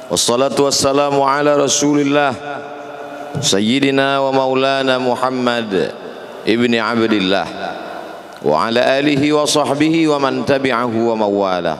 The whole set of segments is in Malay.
Wassalatu wassalamu ala Rasulillah Sayyidina wa maulana Muhammad ibni Abdillah wa ala alihi wa sahbihi wa man tabi'ahu wa mawala.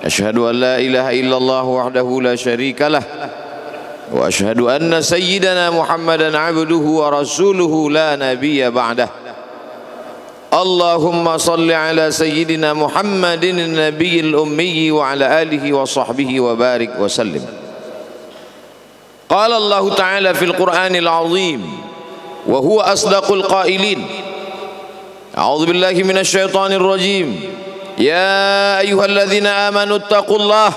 Ashhadu an la ilaha illallah wahdahu la syarika lah wa ashhadu anna sayyidana Muhammadan abduhu wa rasuluhu la nabiyya ba'dah. Allahumma salli ala sayyidina Muhammadin nabiyil ummi wa ala alihi wa sahbihi wa barik wa sallim. Qala Allah Ta'ala fil Qur'anil azim wa huwa asdaqul qailin. A'udzu billahi minasy syaithanir rajim. Ya ayyuhalladzina amanu taqullaha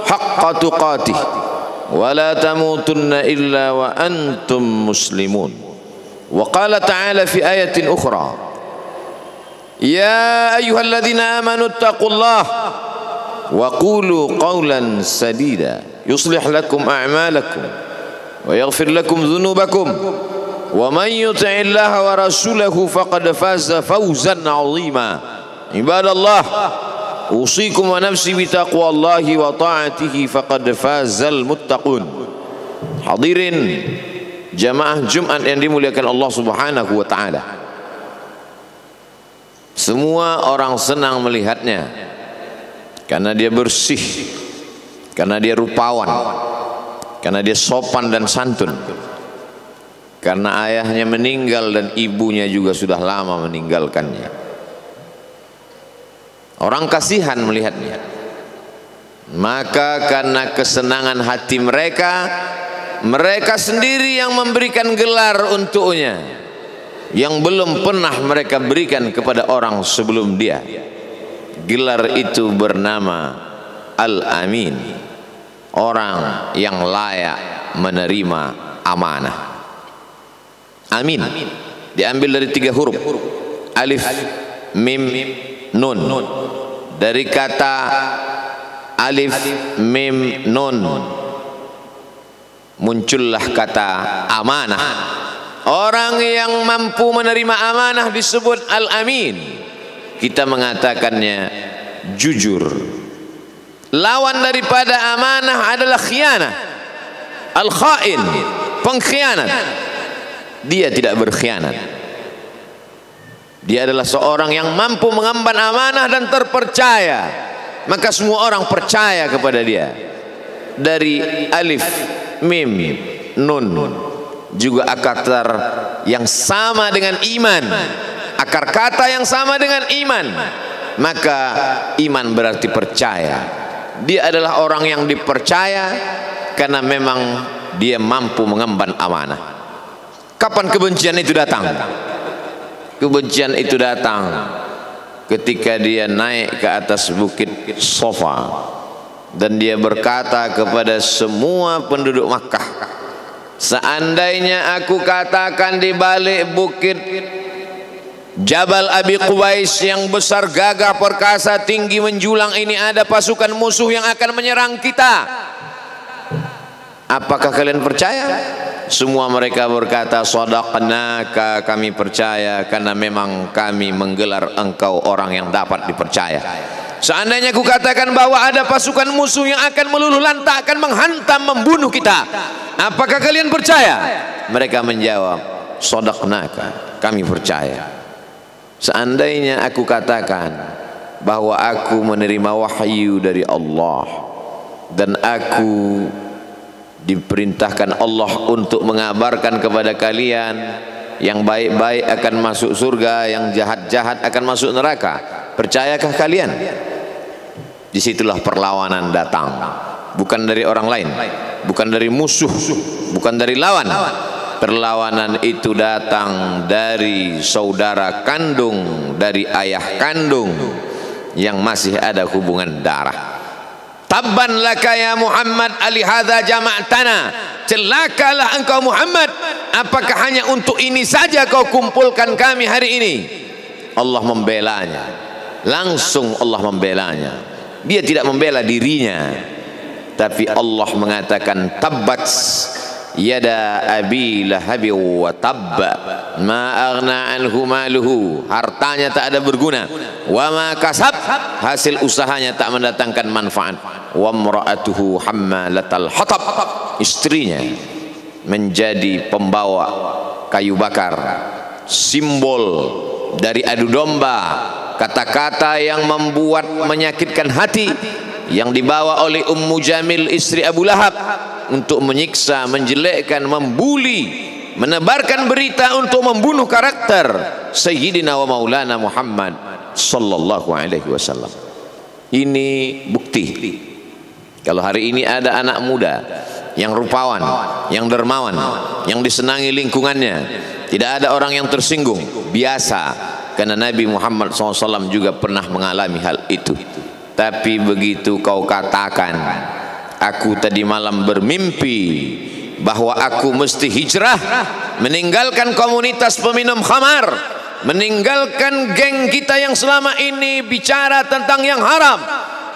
haqqa tuqatih wa la tamutunna illa wa antum muslimun. Wa qala ta'ala fi ayatin ukhra. Ya ayyuhalladzina amanu taqullaha wa qulu qawlan sadida yuslih lakum a'malakum wa yaghfir lakum dhunubakum wa man yuti'illaha wa rasulahu faqad faza fawzan 'azima. Ibadallah, usikum wa nafsi bi taqwallahi wa ta'atihi faqad fazal muttaqun. Hadirin jamaah Jumat yang dimuliakan Allah Subhanahu wa taala. Semua orang senang melihatnya karena dia bersih, karena dia rupawan, karena dia sopan dan santun, karena ayahnya meninggal dan ibunya juga sudah lama meninggalkannya. Orang kasihan melihatnya. Maka karena kesenangan hati mereka, mereka sendiri yang memberikan gelar untuknya yang belum pernah mereka berikan kepada orang sebelum dia. Gelar itu bernama Al-Amin, orang yang layak menerima amanah. Amin diambil dari 3 huruf, alif, mim, nun. Dari kata alif, mim, nun muncullah kata amanah. Orang yang mampu menerima amanah disebut Al-Amin. Kita mengatakannya jujur. Lawan daripada amanah adalah khianah, al-khain, pengkhianat. Dia tidak berkhianat. Dia adalah seorang yang mampu mengemban amanah dan terpercaya. Maka semua orang percaya kepada dia. Dari alif, mim, nun, juga akar yang sama dengan iman, akar kata yang sama dengan iman. Maka iman berarti percaya. Dia adalah orang yang dipercaya karena memang dia mampu mengemban amanah. Kapan kebencian itu datang? Kebencian itu datang ketika dia naik ke atas bukit Safa dan dia berkata kepada semua penduduk Makkah, seandainya aku katakan di balik bukit Jabal Abi Quwais yang besar, gagah, perkasa, tinggi, menjulang ini ada pasukan musuh yang akan menyerang kita, apakah kalian percaya? Semua mereka berkata, shadaqnaka, kami percaya karena memang kami menggelar engkau orang yang dapat dipercaya. Seandainya aku katakan bahwa ada pasukan musuh yang akan meluluh lantakkan, menghantam, membunuh kita, apakah kalian percaya? Mereka menjawab, shadaqnaka, kami percaya. Seandainya aku katakan bahwa aku menerima wahyu dari Allah dan aku diperintahkan Allah untuk mengabarkan kepada kalian yang baik-baik akan masuk surga, yang jahat-jahat akan masuk neraka, percayakah kalian? Disitulah perlawanan datang, bukan dari orang lain, bukan dari musuh, bukan dari lawan. Perlawanan itu datang dari saudara kandung, dari ayah kandung yang masih ada hubungan darah. Tabban laka ya Muhammad alihadza jama'tana, celakalah engkau Muhammad, apakah hanya untuk ini saja kau kumpulkan kami hari ini? Allah membelanya, langsung Allah membelanya. Dia tidak membela dirinya, tapi Allah mengatakan tabbat yada abi lahabi wa tabba ma aghna anhu maluhu, hartanya tak ada berguna, wa ma kasab, hasil usahanya tak mendatangkan manfaat. wa imra'atuhu hammalatal hatab, istrinya menjadi pembawa kayu bakar, simbol dari adu domba, kata-kata yang membuat menyakitkan hati yang dibawa oleh Ummu Jamil istri Abu Lahab untuk menyiksa, menjelekkan, membuli, menebarkan berita untuk membunuh karakter Sayyidina wa Maulana Muhammad sallallahu alaihi wasallam. Ini bukti kalau hari ini ada anak muda yang rupawan, yang dermawan, yang disenangi lingkungannya, tidak ada orang yang tersinggung, biasa, karena Nabi Muhammad SAW juga pernah mengalami hal itu. Tapi begitu kau katakan, aku tadi malam bermimpi bahwa aku mesti hijrah, meninggalkan komunitas peminum khamar, meninggalkan geng kita yang selama ini bicara tentang yang haram,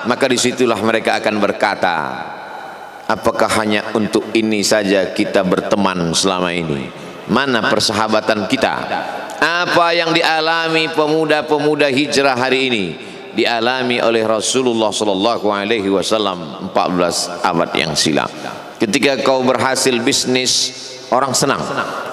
maka disitulah mereka akan berkata, apakah hanya untuk ini saja kita berteman selama ini? Mana persahabatan kita? Apa yang dialami pemuda-pemuda hijrah hari ini dialami oleh Rasulullah sallallahu alaihi wasallam 14 abad yang silam. Ketika kau berhasil bisnis, orang senang.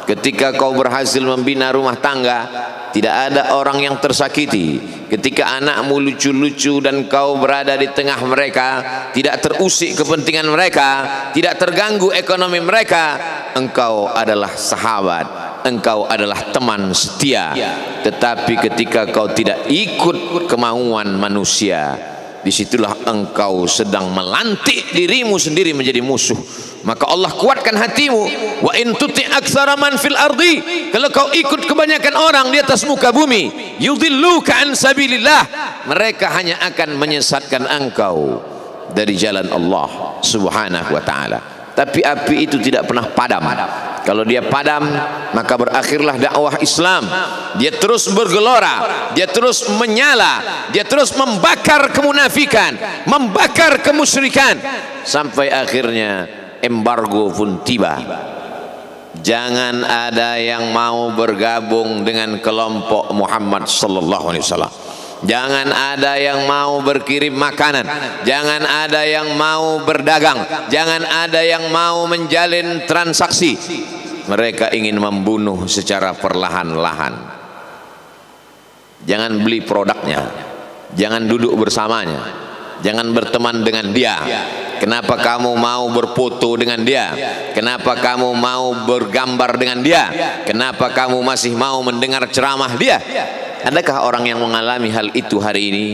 Ketika kau berhasil membina rumah tangga, tidak ada orang yang tersakiti. Ketika anakmu lucu-lucu dan kau berada di tengah mereka, tidak terusik kepentingan mereka, tidak terganggu ekonomi mereka, engkau adalah sahabat, engkau adalah teman setia. Tetapi ketika kau tidak ikut kemauan manusia, disitulah engkau sedang melantik dirimu sendiri menjadi musuh. Maka Allah kuatkan hatimu. Wa in tuti aktsara man fil ardi, kalau kau ikut kebanyakan orang di atas muka bumi, yudilluka an sabilillah, mereka hanya akan menyesatkan engkau dari jalan Allah subhanahu wa ta'ala. Tapi api itu tidak pernah padam. Kalau dia padam, maka berakhirlah dakwah Islam. Dia terus bergelora, dia terus menyala, dia terus membakar kemunafikan, membakar kemusyrikan, sampai akhirnya embargo pun tiba. Jangan ada yang mau bergabung dengan kelompok Muhammad sallallahu alaihi wasallam. Jangan ada yang mau berkirim makanan, jangan ada yang mau berdagang, jangan ada yang mau menjalin transaksi. Mereka ingin membunuh secara perlahan-lahan. Jangan beli produknya, jangan duduk bersamanya, jangan berteman dengan dia. Kenapa kamu mau berfoto dengan dia? Kenapa kamu mau bergambar dengan dia? Kenapa kamu masih mau mendengar ceramah dia? Adakah orang yang mengalami hal itu hari ini?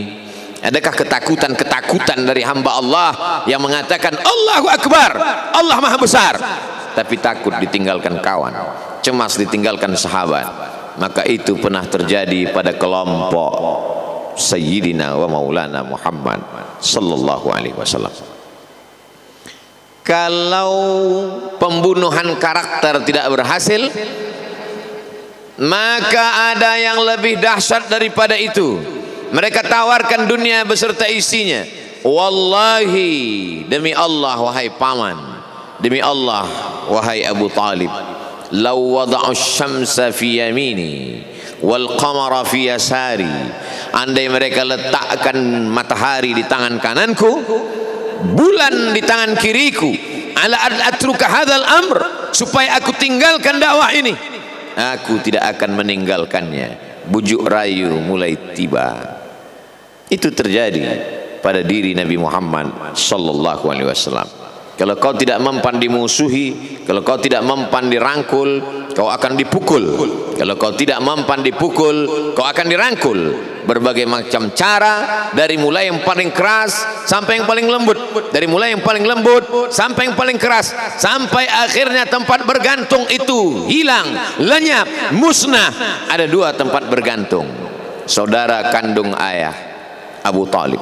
Adakah ketakutan-ketakutan dari hamba Allah yang mengatakan Allahu Akbar, Allah Maha Besar, tapi takut ditinggalkan kawan, cemas ditinggalkan sahabat? Maka itu pernah terjadi pada kelompok Sayyidina wa Maulana Muhammad sallallahu alaihi wasallam. Kalau pembunuhan karakter tidak berhasil, maka ada yang lebih dahsyat daripada itu. Mereka tawarkan dunia beserta isinya. Wallahi, demi Allah wahai paman, demi Allah wahai Abu Talib, law wada'u syamsa fi yamini wal qamara fi yasari, andai mereka letakkan matahari di tangan kananku, bulan di tangan kiriku, ala atruka hadzal amr, supaya aku tinggalkan dakwah ini, aku tidak akan meninggalkannya. Bujuk rayu mulai tiba. Itu terjadi pada diri Nabi Muhammad sallallahu alaihi wasallam. Kalau kau tidak mempan dimusuhi, kalau kau tidak mempan dirangkul, kau akan dipukul. Kalau kau tidak mempan dipukul, kau akan dirangkul. Berbagai macam cara, dari mulai yang paling keras sampai yang paling lembut, dari mulai yang paling lembut sampai yang paling keras, sampai akhirnya tempat bergantung itu hilang, lenyap, musnah. Ada dua tempat bergantung, saudara kandung ayah Abu Talib.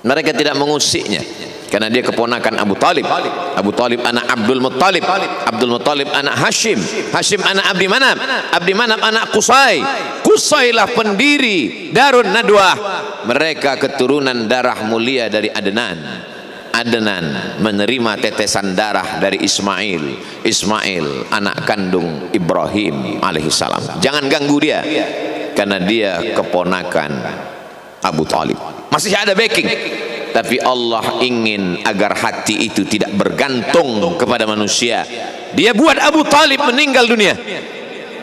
Mereka tidak mengusiknya karena dia keponakan Abu Talib. Abu Talib anak Abdul Muttalib, Abdul Muttalib anak Hashim, Hashim anak Abdi Manaf, Abdi Manaf anak Qusay, Qusaylah pendiri Darun Nadwah. Mereka keturunan darah mulia dari Adnan. Adnan menerima tetesan darah dari Ismail, Ismail anak kandung Ibrahim alaihissalam. Jangan ganggu dia karena dia keponakan Abu Talib. Masih ada backing. tapi Allah ingin agar hati itu tidak bergantung kepada manusia. Dia buat Abu Talib meninggal dunia,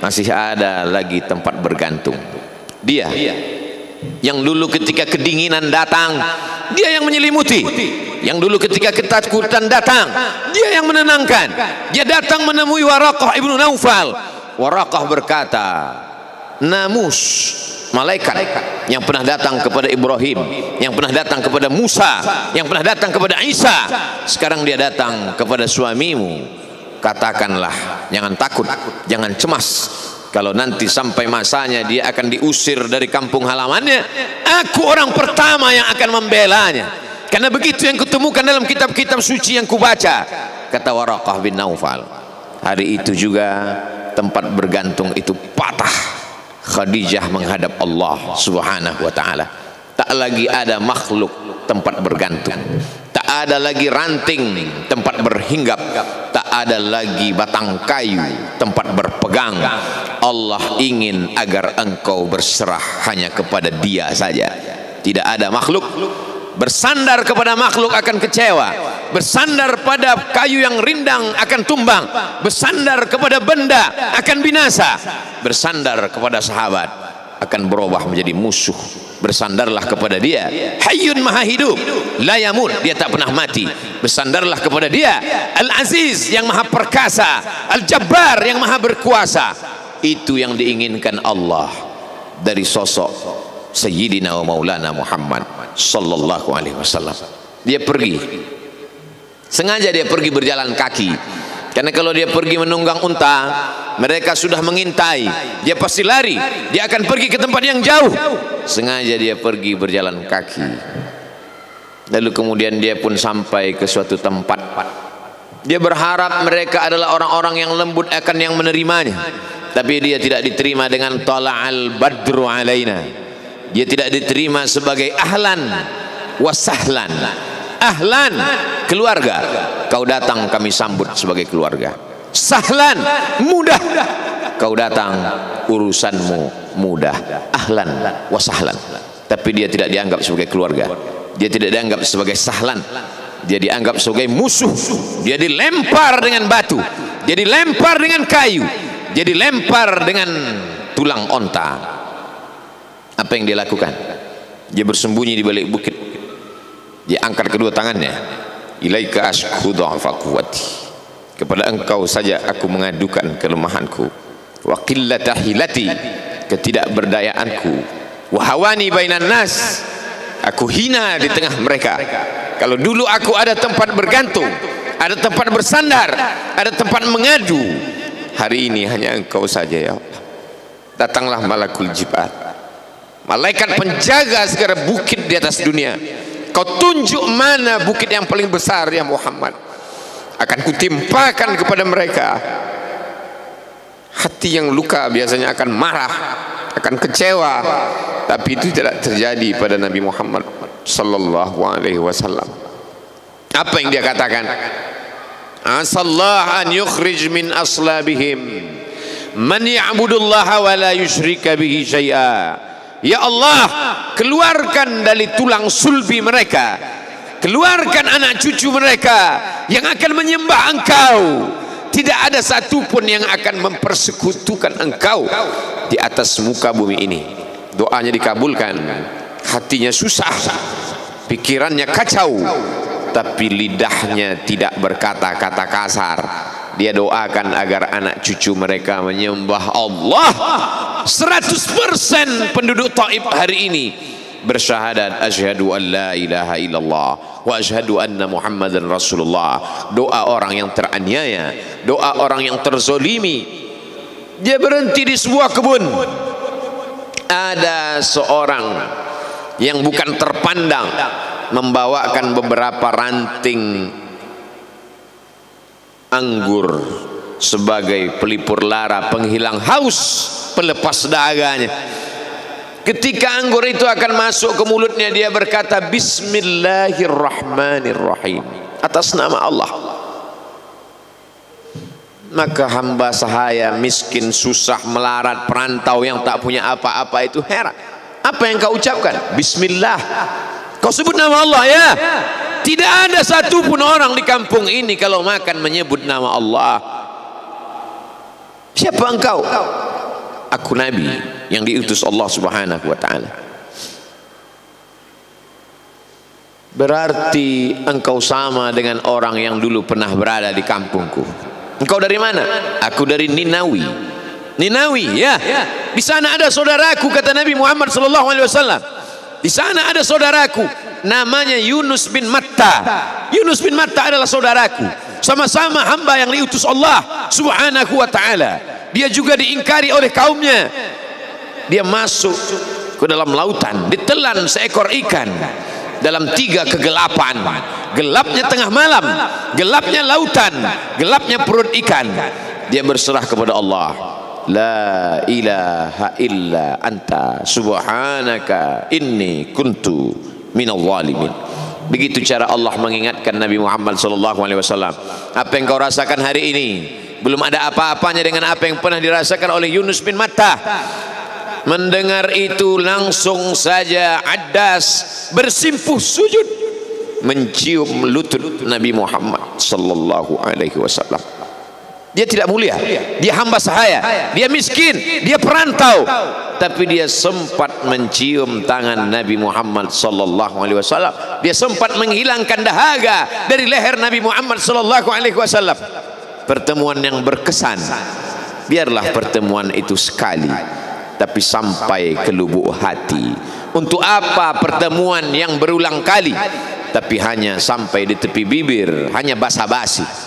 masih ada lagi tempat bergantung. Dia yang dulu ketika kedinginan datang, dia yang menyelimuti. Yang dulu ketika ketakutan datang, dia yang menenangkan. Dia datang menemui Waraqah ibnu Naufal. Waraqah berkata, Namus, malaikat yang pernah datang kepada Ibrahim, yang pernah datang kepada Musa, yang pernah datang kepada Isa, sekarang dia datang kepada suamimu. Katakanlah, jangan takut, jangan cemas. Kalau nanti sampai masanya dia akan diusir dari kampung halamannya, aku orang pertama yang akan membelanya. Karena begitu yang kutemukan dalam kitab-kitab suci yang kubaca, kata Waraqah bin Naufal. Hari itu juga tempat bergantung itu patah. Khadijah menghadap Allah Subhanahu wa ta'ala. Tak lagi ada makhluk tempat bergantung, tak ada lagi ranting tempat berhinggap, tak ada lagi batang kayu tempat berpegang. Allah ingin agar engkau berserah hanya kepada Dia saja. Tidak ada makhluk. Bersandar kepada makhluk akan kecewa, bersandar pada kayu yang rindang akan tumbang, bersandar kepada benda akan binasa, bersandar kepada sahabat akan berubah menjadi musuh. Bersandarlah kepada Dia, Hayyun Maha Hidup, la yamut, Dia tak pernah mati. Bersandarlah kepada Dia, Al-Aziz yang Maha Perkasa, Al-Jabbar yang Maha Berkuasa. Itu yang diinginkan Allah dari sosok Sayyidina wa Maulana Muhammad sallallahu alaihi wasallam. Dia pergi, sengaja dia pergi berjalan kaki, karena kalau dia pergi menunggang unta, mereka sudah mengintai, dia pasti lari, dia akan pergi ke tempat yang jauh. Sengaja dia pergi berjalan kaki. Lalu kemudian dia pun sampai ke suatu tempat. Dia berharap mereka adalah orang-orang yang lembut akan yang menerimanya, tapi dia tidak diterima dengan tala'al badru alaina. Dia tidak diterima sebagai ahlan wasahlan. Ahlan, keluarga, kau datang kami sambut sebagai keluarga. Sahlan, mudah, kau datang urusanmu mudah. Ahlan wasahlan. Tapi dia tidak dianggap sebagai keluarga, dia tidak dianggap sebagai sahlan, dia dianggap sebagai musuh. Dia dilempar dengan batu, dia dilempar dengan kayu, dia dilempar dengan tulang onta. Apa yang dia lakukan? Dia bersembunyi di balik bukit. Dia angkat kedua tangannya. Ilaika ashku dha'fa quwwati. Kepada engkau saja aku mengadukan kelemahanku. Wa qillata hilati, ketidakberdayaanku. Wa hawani bainan nas, aku hina di tengah mereka. Kalau dulu aku ada tempat bergantung, ada tempat bersandar, ada tempat mengadu, hari ini hanya engkau saja ya Allah. Datanglah malakul jibal, malaikat penjaga segala bukit di atas dunia. Kau tunjuk mana bukit yang paling besar ya Muhammad, akan kutimpakan kepada mereka. Hati yang luka biasanya akan marah, akan kecewa, tapi itu tidak terjadi pada Nabi Muhammad sallallahu alaihi wasallam. Apa yang dia katakan? Asallah an yukhrij min aslabihim man ya'budullaha wa la yusyrika bihi syai'a. Ya Allah, keluarkan dari tulang sulbi mereka, keluarkan anak cucu mereka yang akan menyembah engkau. Tidak ada satupun yang akan mempersekutukan engkau di atas muka bumi ini. Doanya dikabulkan, hatinya susah, pikirannya kacau, tapi lidahnya tidak berkata-kata kasar. Dia doakan agar anak cucu mereka menyembah Allah. 100% penduduk Taif hari ini bersyahadat asyhadu an la ilaha illallah wa asyhadu anna muhammadan rasulullah. Doa orang yang teraniaya, doa orang yang terzolimi. Dia berhenti di sebuah kebun. Ada seorang yang bukan terpandang membawakan beberapa ranting anggur sebagai pelipur lara, penghilang haus, pelepas dahaganya. Ketika anggur itu akan masuk ke mulutnya, dia berkata Bismillahirrahmanirrahim, atas nama Allah. Maka hamba sahaya miskin, susah, melarat, perantau yang tak punya apa-apa itu heran. Apa yang kau ucapkan? Bismillah. Kau sebut nama Allah ya. Tidak ada satupun orang di kampung ini kalau makan menyebut nama Allah. Siapa engkau? Aku Nabi yang diutus Allah Subhanahu wa ta'ala. Berarti engkau sama dengan orang yang dulu pernah berada di kampungku. Engkau dari mana? Aku dari Ninawi. Ninawi ya. Di sana ada saudaraku, kata Nabi Muhammad sallallahu alaihi wasallam. Di sana ada saudaraku namanya Yunus bin Matta. Yunus bin Matta adalah saudaraku. Sama-sama hamba yang diutus Allah Subhanahu wa ta'ala. Dia juga diingkari oleh kaumnya. Dia masuk ke dalam lautan, ditelan seekor ikan dalam 3 kegelapan. Gelapnya tengah malam, gelapnya lautan, gelapnya perut ikan. Dia berserah kepada Allah. La ilaha illa anta subhanaka inni kuntu minal zalimin. Begitu cara Allah mengingatkan Nabi Muhammad sallallahu alaihi wasallam. Apa yang kau rasakan hari ini belum ada apa-apanya dengan apa yang pernah dirasakan oleh Yunus bin Matta. Mendengar itu langsung saja Addas bersimpuh sujud mencium lutut Nabi Muhammad sallallahu alaihi wasallam. Dia tidak mulia, dia hamba sahaya, dia miskin, dia perantau, tapi dia sempat mencium tangan Nabi Muhammad sallallahu alaihi wasallam. Dia sempat menghilangkan dahaga dari leher Nabi Muhammad sallallahu alaihi wasallam. Pertemuan yang berkesan. Biarlah pertemuan itu sekali, tapi sampai ke lubuk hati. Untuk apa pertemuan yang berulang kali tapi hanya sampai di tepi bibir, hanya basa-basi?